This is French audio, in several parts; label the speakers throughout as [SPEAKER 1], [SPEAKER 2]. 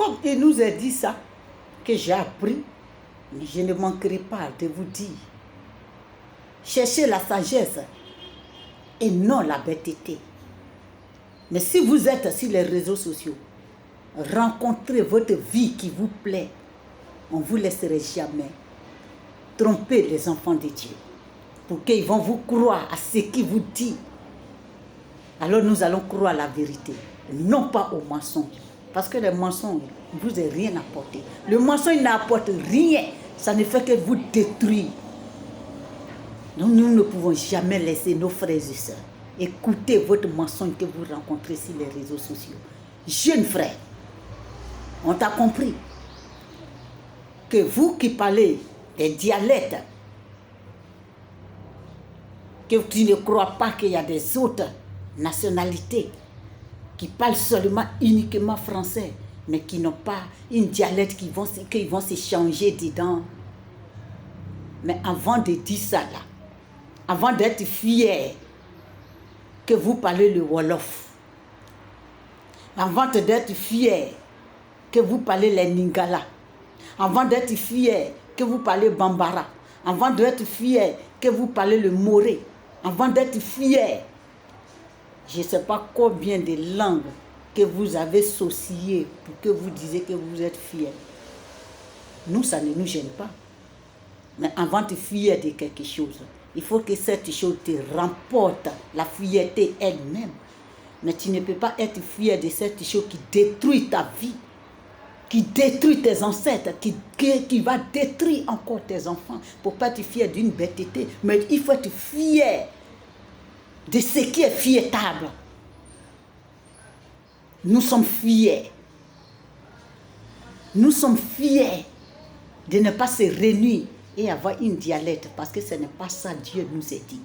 [SPEAKER 1] comme il nous a dit ça, que j'ai appris, mais je ne manquerai pas de vous dire. Cherchez la sagesse et non la bêteté. Mais si vous êtes sur les réseaux sociaux, rencontrez votre vie qui vous plaît. On ne vous laisserait jamais tromper les enfants de Dieu pour qu'ils vont vous croire à ce qu'il vous dit. Alors nous allons croire à la vérité, non pas aux mensonges. Parce que les mensonges ne vous ont rien apporté. Le mensonge n'apporte rien, ça ne fait que vous détruire. Donc nous ne pouvons jamais laisser nos frères et sœurs écouter votre mensonge que vous rencontrez sur les réseaux sociaux. Jeunes frères, on t'a compris que vous qui parlez des dialectes, que tu ne crois pas qu'il y a des autres nationalités qui parlent seulement uniquement français, mais qui n'ont pas une dialecte qu'ils vont s'échanger dedans. Mais avant de dire ça là, avant d'être fier que vous parlez le Wolof, avant d'être fier que vous parlez les Lingala, avant d'être fier que vous parlez Bambara, avant d'être fier que vous parlez le Moré, avant d'être fier, je ne sais pas combien de langues que vous avez saucillées pour que vous disiez que vous êtes fier. Nous, ça ne nous gêne pas. Mais avant de fier de quelque chose, il faut que cette chose te remporte la fierté elle-même. Mais tu ne peux pas être fier de cette chose qui détruit ta vie, qui détruit tes ancêtres, qui va détruire encore tes enfants. Pour pas être fier d'une bêtité, mais il faut être fier de ce qui est fiétable. Nous sommes fiers. Nous sommes fiers de ne pas se réunir et avoir une dialecte, parce que ce n'est pas ça Dieu nous a dit.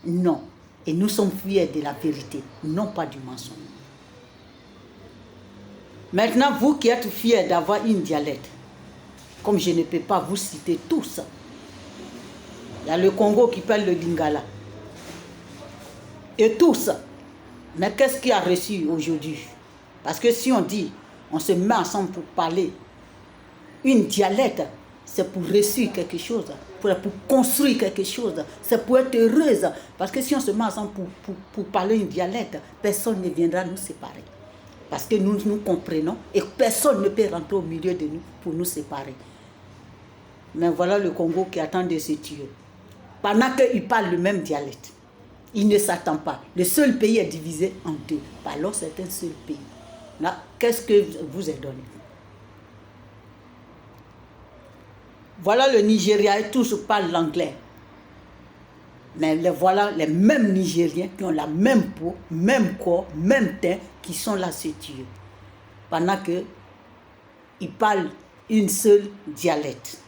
[SPEAKER 1] Non. Et nous sommes fiers de la vérité, non pas du mensonge. Maintenant, vous qui êtes fiers d'avoir une dialecte, comme je ne peux pas vous citer tous, il y a le Congo qui parle le Lingala. Et tous. Mais qu'est-ce qu'il a reçu aujourd'hui? Parce que si on dit, on se met ensemble pour parler, une dialecte, c'est pour réussir quelque chose, pour construire quelque chose, c'est pour être heureuse. Parce que si on se met ensemble pour parler une dialecte, personne ne viendra nous séparer. Parce que nous nous comprenons et personne ne peut rentrer au milieu de nous pour nous séparer. Mais voilà le Congo qui attend de se tuer. Pendant qu'ils parlent le même dialecte, ils ne s'attendent pas. Le seul pays est divisé en deux. Alors c'est un seul pays. Là, qu'est-ce que vous est donné? Voilà le Nigeria et tous parlent l'anglais. Mais voilà les mêmes Nigériens qui ont la même peau, même corps, même teint, qui sont là se tuer. Pendant qu'ils parlent une seule dialecte.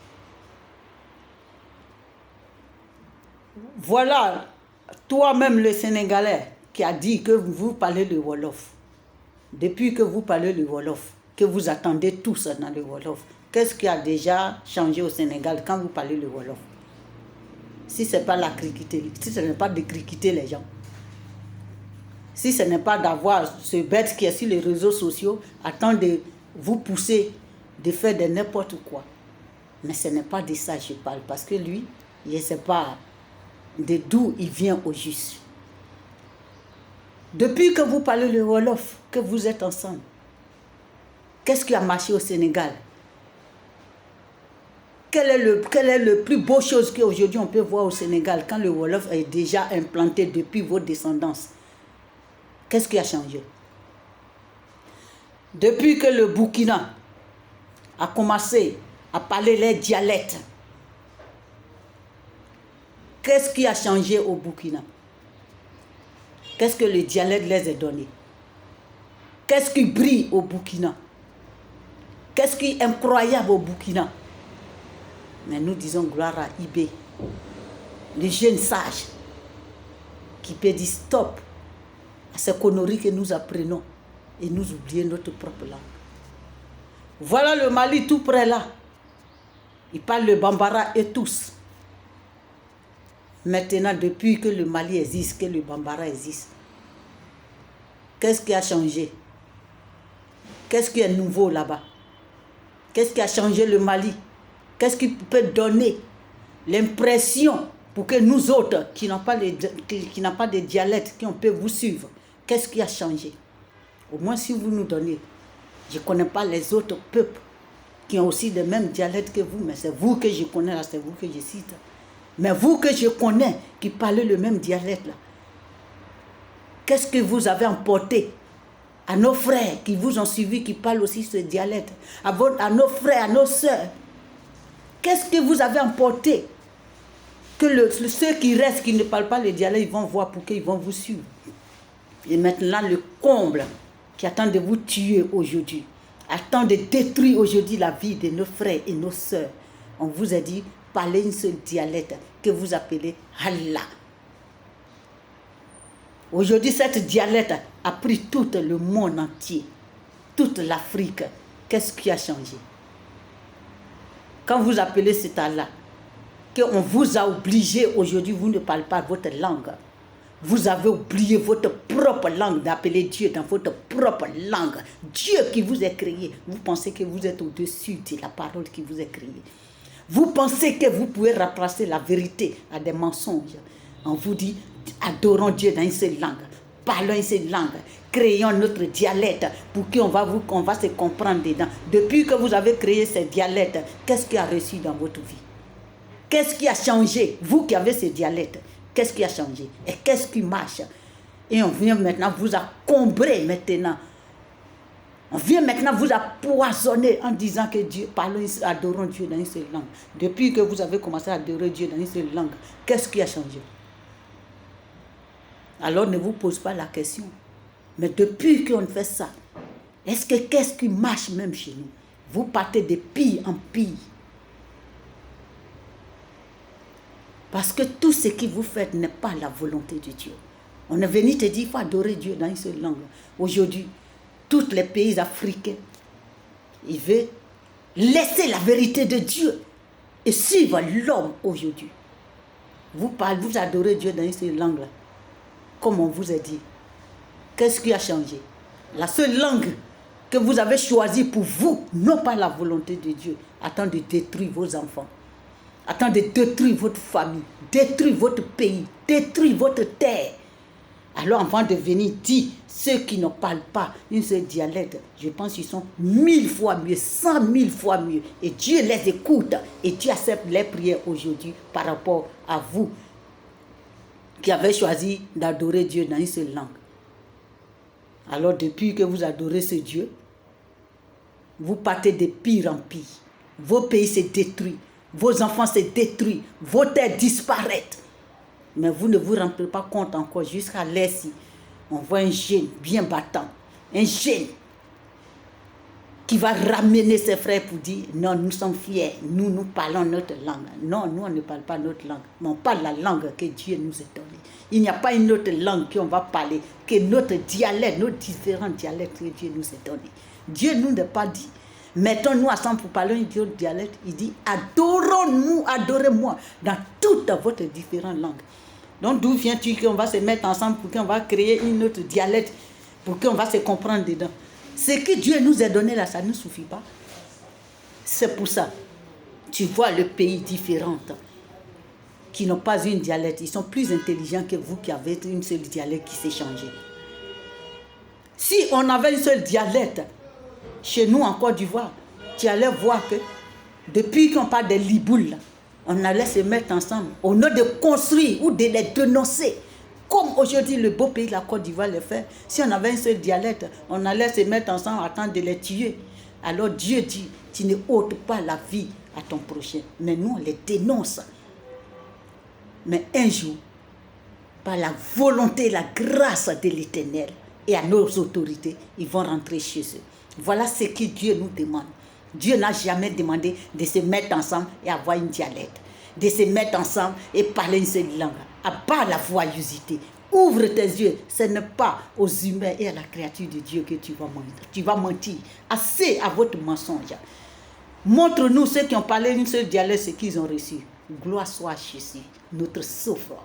[SPEAKER 1] Voilà toi-même le Sénégalais qui a dit que vous parlez le Wolof. Depuis que vous parlez le Wolof, que vous attendez tous dans le Wolof, qu'est-ce qui a déjà changé au Sénégal quand vous parlez le Wolof? Si ce n'est pas la criqueterie, si ce n'est pas de criqueter les gens, si ce n'est pas d'avoir ce bête qui est sur les réseaux sociaux, attend de vous pousser de faire de n'importe quoi. Mais ce n'est pas de ça que je parle, parce que lui, je ne sais pas de d'où il vient au juste. Depuis que vous parlez le Wolof, que vous êtes ensemble, qu'est-ce qui a marché au Sénégal? Quel est le plus beau chose qu'aujourd'hui on peut voir au Sénégal quand le Wolof est déjà implanté depuis vos descendances? Qu'est-ce qui a changé? Depuis que le Burkina a commencé à parler les dialectes, qu'est-ce qui a changé au Burkina? Qu'est-ce que le dialecte les a donné? Qu'est-ce qui brille au Burkina? Qu'est-ce qui est incroyable au Burkina? Mais nous disons gloire à Ibé, le jeune sage qui peut dire stop à ces conneries que nous apprenons et nous oublions notre propre langue. Voilà le Mali tout près là. Ils parlent le Bambara et tous. Maintenant, depuis que le Mali existe, que le Bambara existe, qu'est-ce qui a changé? Qu'est-ce qui est nouveau là-bas? Qu'est-ce qui a changé le Mali? Qu'est-ce qui peut donner l'impression pour que nous autres, qui n'ont pas de dialecte, qu'on peut vous suivre, qu'est-ce qui a changé? Au moins si vous nous donnez. Je ne connais pas les autres peuples qui ont aussi le même dialecte que vous, mais c'est vous que je connais là, c'est vous que je cite. Mais vous que je connais, qui parlez le même dialecte là, qu'est-ce que vous avez emporté à nos frères qui vous ont suivi, qui parlent aussi ce dialecte, à nos frères, à nos sœurs? Qu'est-ce que vous avez emporté que ceux qui restent, qui ne parlent pas le dialecte, ils vont voir pour qu'ils vont vous suivre? Et maintenant, le comble qui attend de vous tuer aujourd'hui, attend de détruire aujourd'hui la vie de nos frères et nos sœurs. On vous a dit, parlez une seule dialecte que vous appelez Allah. Aujourd'hui, cette dialecte a pris tout le monde entier, toute l'Afrique. Qu'est-ce qui a changé? Quand vous appelez cet Allah, qu'on vous a obligé aujourd'hui, vous ne parlez pas votre langue. Vous avez oublié votre propre langue d'appeler Dieu dans votre propre langue. Dieu qui vous a créé. Vous pensez que vous êtes au-dessus de la parole qui vous a créé. Vous pensez que vous pouvez remplacer la vérité à des mensonges. On vous dit, adorons Dieu dans une seule langue. Parlons une seule langue. Créons notre dialecte pour qu'on va se comprendre dedans. Depuis que vous avez créé ce dialecte, qu'est-ce qui a reçu dans votre vie? Qu'est-ce qui a changé? Vous qui avez ce dialecte, qu'est-ce qui a changé? Et qu'est-ce qui marche? Et on vient maintenant vous encombrer maintenant. On vient maintenant vous empoisonner en disant que Dieu, parlons, adorons Dieu dans une seule langue. Depuis que vous avez commencé à adorer Dieu dans une seule langue, qu'est-ce qui a changé? Alors ne vous pose pas la question. Mais depuis qu'on fait ça, qu'est-ce qui marche même chez nous? Vous partez de pire en pire. Parce que tout ce que vous faites n'est pas la volonté de Dieu. On est venu te dire qu'il faut adorer Dieu dans une seule langue. Aujourd'hui, tous les pays africains, ils veulent laisser la vérité de Dieu et suivre l'homme aujourd'hui. Vous adorez Dieu dans une seule langue. Comme on vous a dit. Qu'est-ce qui a changé? La seule langue que vous avez choisie pour vous, non pas la volonté de Dieu, attend de détruire vos enfants. Attend de détruire votre famille, détruire votre pays, détruire votre terre. Alors avant de venir dire, ceux qui ne parlent pas une seule dialecte, je pense qu'ils sont 1000 fois mieux, 100 000 fois mieux. Et Dieu les écoute et Dieu accepte les prières aujourd'hui par rapport à vous qui avez choisi d'adorer Dieu dans une seule langue. Alors depuis que vous adorez ce Dieu, vous partez de pire en pire. Vos pays se détruisent. Vos enfants se détruisent, vos terres disparaissent. Mais vous ne vous rendez pas compte encore jusqu'à l'aise. On voit un jeune bien battant, un jeune qui va ramener ses frères pour dire non, nous sommes fiers, nous parlons notre langue. Non, nous on ne parle pas notre langue, mais on parle la langue que Dieu nous a donnée. Il n'y a pas une autre langue qu'on va parler que notre dialecte, nos différents dialectes que Dieu nous a donnés. Dieu nous n'a pas dit mettons-nous ensemble pour parler un autre dialecte. Il dit, adorons-nous, adorez-moi dans toutes votre différentes langues. Donc d'où viens-tu qu'on va se mettre ensemble pour qu'on va créer une autre dialecte, pour qu'on va se comprendre dedans? Ce que Dieu nous a donné là, ça ne suffit pas. C'est pour ça, tu vois le pays différent, qui n'ont pas une dialecte, ils sont plus intelligents que vous qui avez une seule dialecte qui s'est changée. Si on avait une seule dialecte, chez nous en Côte d'Ivoire, tu allais voir que depuis qu'on parle des liboules, on allait se mettre ensemble au nom de construire ou de les dénoncer. Comme aujourd'hui le beau pays de la Côte d'Ivoire le fait. Si on avait un seul dialecte, on allait se mettre ensemble à attendre de les tuer. Alors Dieu dit, tu ne ôtes pas la vie à ton prochain. Mais nous, on les dénonce. Mais un jour, par la volonté, la grâce de l'Éternel et à nos autorités, ils vont rentrer chez eux. Voilà ce que Dieu nous demande. Dieu n'a jamais demandé de se mettre ensemble et avoir une dialecte. De se mettre ensemble et parler une seule langue. À part la voyosité. Ouvre tes yeux. Ce n'est pas aux humains et à la créature de Dieu que tu vas mentir. Tu vas mentir. Assez à votre mensonge. Montre-nous ceux qui ont parlé une seule dialecte ce qu'ils ont reçu. Gloire soit à Jésus, notre sauveur.